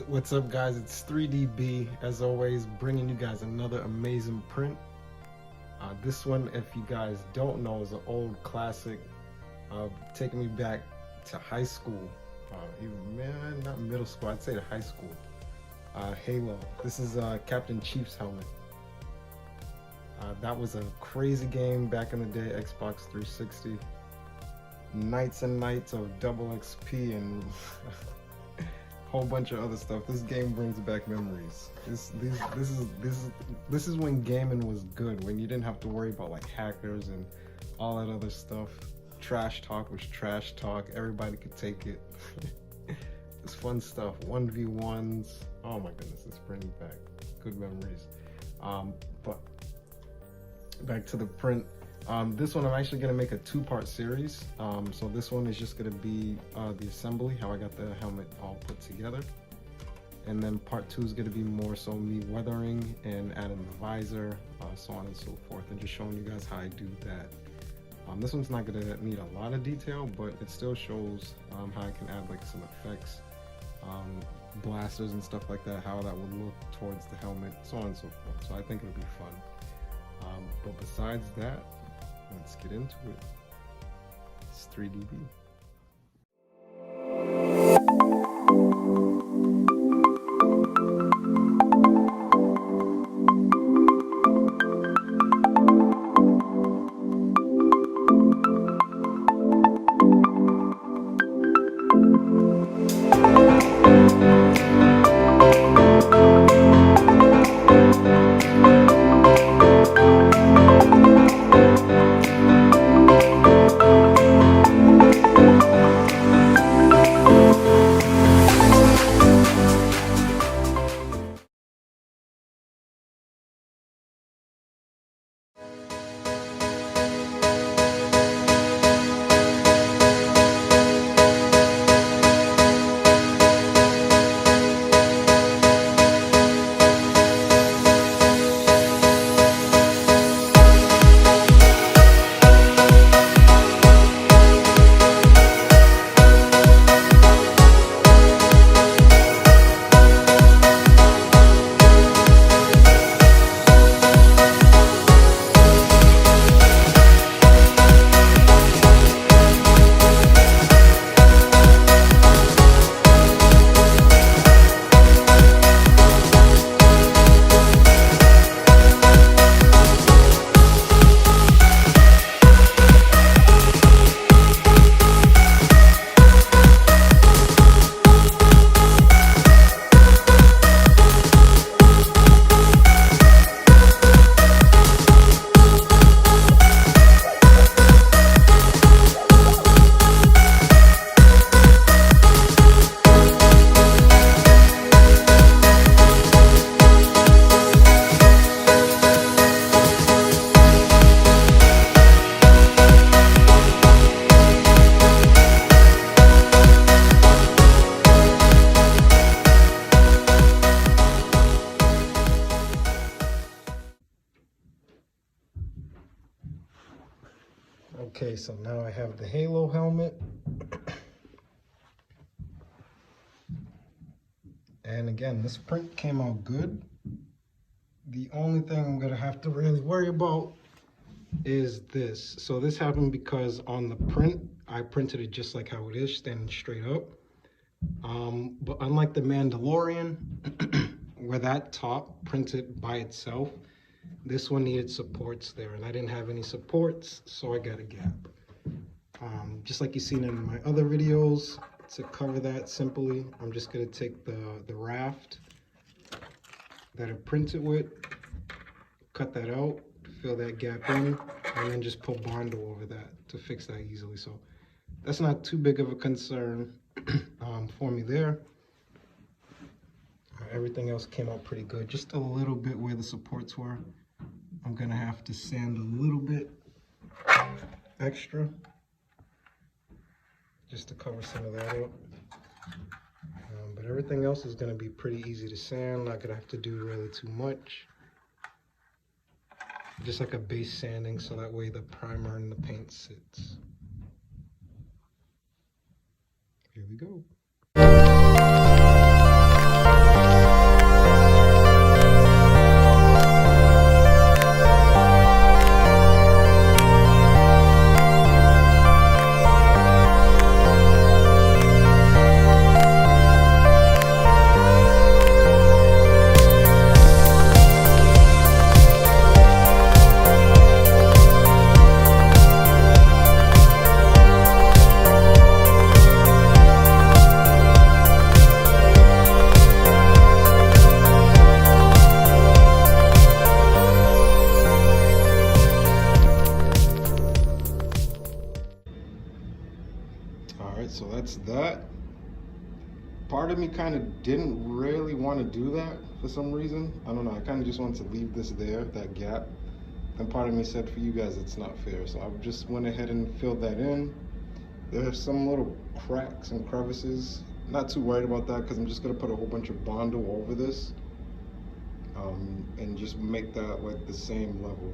What's up, guys? It's 3DB, as always, bringing you guys another amazing print. This one, if you guys don't know, is an old classic, taking me back to high school. Man, not middle school, I'd say to high school. Halo. This is Captain Chief's helmet. That was a crazy game back in the day, Xbox 360. Nights and nights of double XP and whole bunch of other stuff. This game brings back memories. This is when gaming was good, when you didn't have to worry about like hackers and all that other stuff. Trash talk was trash talk. Everybody could take it. It's fun stuff. 1v1s. Oh my goodness, it's bringing back good memories. But back to the print. This one I'm actually going to make a two-part series. So this one is just going to be the assembly, how I got the helmet all put together. And then part 2 is going to be more so me weathering and adding the visor, so on and so forth, and just showing you guys how I do that. This one's not going to need a lot of detail, but it still shows how I can add like some effects, blasters and stuff like that, how that would look towards the helmet, so on and so forth. So I think it'll be fun. But besides that, let's get into it. It's 3DB. Okay, so now I have the Halo helmet. And again, this print came out good. The only thing I'm gonna have to really worry about is this. So this happened because on the print, I printed it just like how it is, standing straight up. But unlike the Mandalorian, where that top printed by itself, this one needed supports there, and I didn't have any supports, so I got a gap. Just like you've seen in my other videos, to cover that simply, I'm just going to take the raft that I printed with, cut that out, fill that gap in, and then just put Bondo over that to fix that easily. So that's not too big of a concern for me there. Everything else came out pretty good. Just a little bit where the supports were, I'm gonna have to sand a little bit extra just to cover some of that up. But everything else is gonna be pretty easy to sand. Not gonna have to do really too much. Just like a base sanding, so that way the primer and the paint sits. Here we go. All right, so that's that. Part of me kind of didn't really want to do that for some reason. I don't know. I kind of just wanted to leave this there, that gap. And part of me said, for you guys, it's not fair. So I just went ahead and filled that in. There's some little cracks and crevices. Not too worried about that because I'm just gonna put a whole bunch of Bondo over this, and just make that like the same level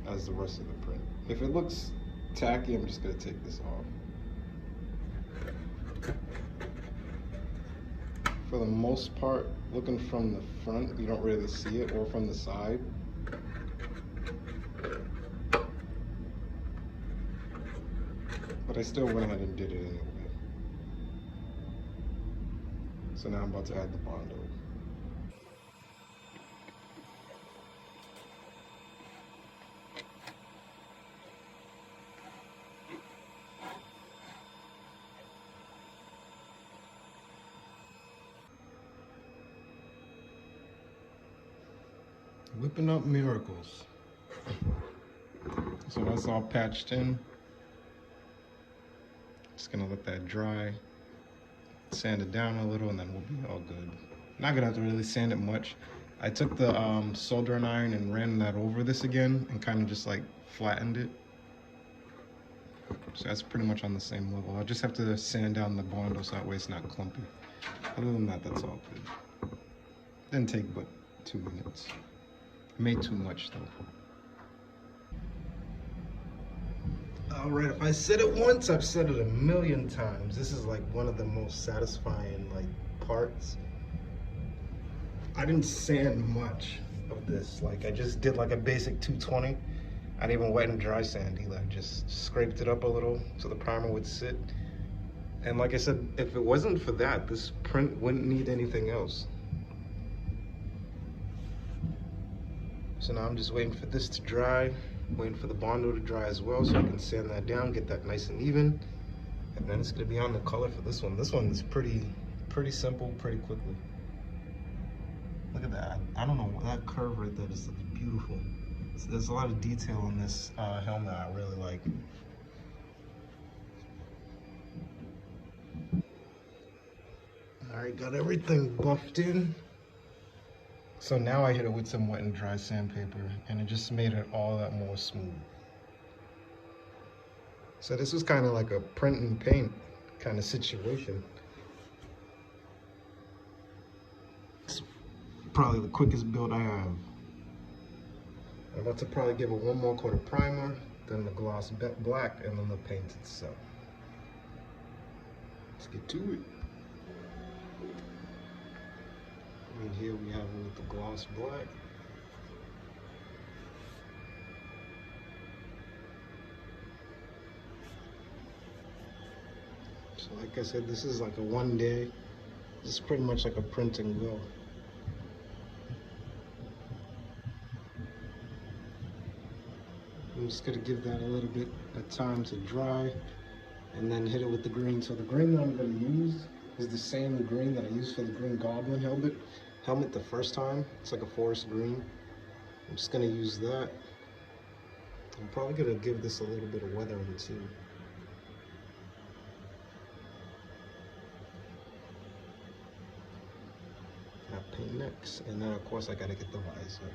as the rest of the print. If it looks tacky, I'm just gonna take this off. For the most part, looking from the front, you don't really see it, or from the side. But I still went ahead and did it anyway. So now I'm about to add the Bondo. Whipping up miracles. So that's all patched in. Just gonna let that dry, sand it down a little, and then we'll be all good. Not gonna have to really sand it much. I took the soldering iron and ran that over this again and kind of just like flattened it. So that's pretty much on the same level. I'll just have to sand down the Bondo so that way it's not clumpy. Other than that, that's all good. Didn't take but 2 minutes. I made too much though. Alright, if I said it once, I've said it a million times. This is like one of the most satisfying like parts. I didn't sand much of this. Like I just did like a basic 220. I didn't even wet and dry sand either. I just scraped it up a little so the primer would sit. And like I said, if it wasn't for that, this print wouldn't need anything else. So now I'm just waiting for this to dry, waiting for the Bondo to dry as well so I can sand that down, get that nice and even. And then it's gonna be on the color for this one. This one is pretty simple, pretty quickly. Look at that. I don't know, that curve right there just looks beautiful. So there's a lot of detail on this helmet I really like. All right, got everything buffed in. So now I hit it with some wet and dry sandpaper, and it just made it all that more smooth. So this was kind of like a print and paint kind of situation. It's probably the quickest build I have. I'm about to probably give it one more coat of primer, then the gloss black, and then the paint itself. Let's get to it. And here we have it with the gloss black. So like I said, this is like a one day. This is pretty much like a print and go. I'm just gonna give that a little bit of time to dry and then hit it with the green. So the green that I'm gonna use is the same green that I used for the Green Goblin helmet the first time. It's like a forest green. I'm just gonna use that. I'm probably gonna give this a little bit of weathering too. That paint next, and then of course I gotta get the visor.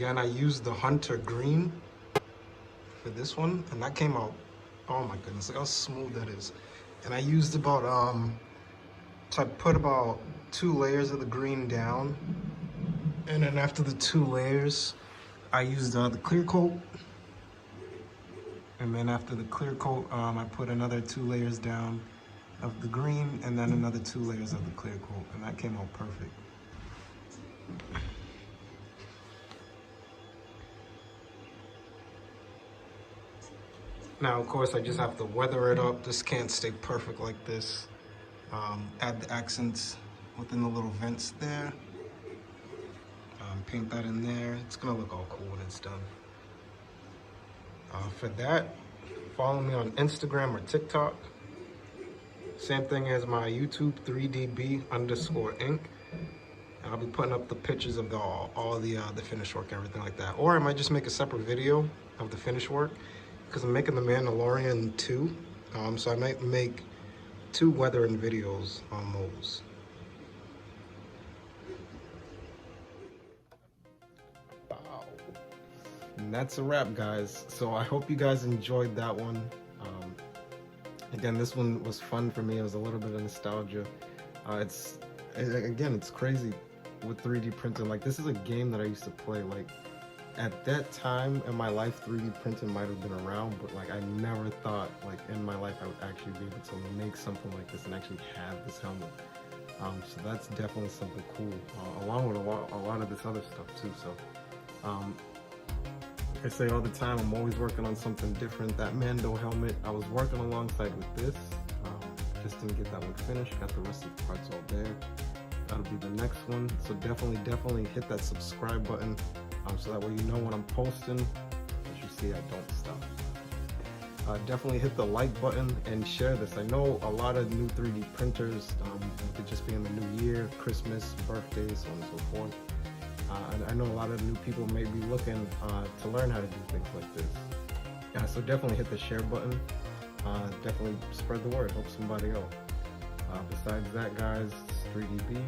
again, I used the Hunter Green for this one, and that came out, oh my goodness, look how smooth that is. And I used about, so I put about 2 layers of the green down, and then after the 2 layers, I used the clear coat. And then after the clear coat, I put another 2 layers down of the green, and then another 2 layers of the clear coat, and that came out perfect. Now, of course, I just have to weather it up. This can't stay perfect like this. Add the accents within the little vents there. Paint that in there. It's gonna look all cool when it's done. For that, follow me on Instagram or TikTok. Same thing as my YouTube, 3db_ink. I'll be putting up the pictures of all the finished work and everything like that. Or I might just make a separate video of the finished work, because I'm making the Mandalorian 2. So I might make 2 weathering videos on those. Wow. And that's a wrap, guys. So I hope you guys enjoyed that one. Again, this one was fun for me. It was a little bit of nostalgia. Again, it's crazy with 3D printing. Like, this is a game that I used to play. Like, at that time in my life, 3D printing might have been around, but like I never thought like in my life I would actually be able to make something like this and actually have this helmet. So that's definitely something cool, along with a lot of this other stuff too. So like I say all the time, I'm always working on something different. That Mando helmet, I was working alongside with this. Just didn't get that one finished. Got the rest of the parts all there. That'll be the next one. So definitely hit that subscribe button, so that way you know when I'm posting. As you see, I don't stop. Definitely hit the like button and share this. I know a lot of new 3D printers, it could just be in the new year, Christmas, birthdays, so on and so forth. And I know a lot of new people may be looking to learn how to do things like this. So definitely hit the share button. Definitely spread the word, help somebody out. Besides that, guys, it's 3DB.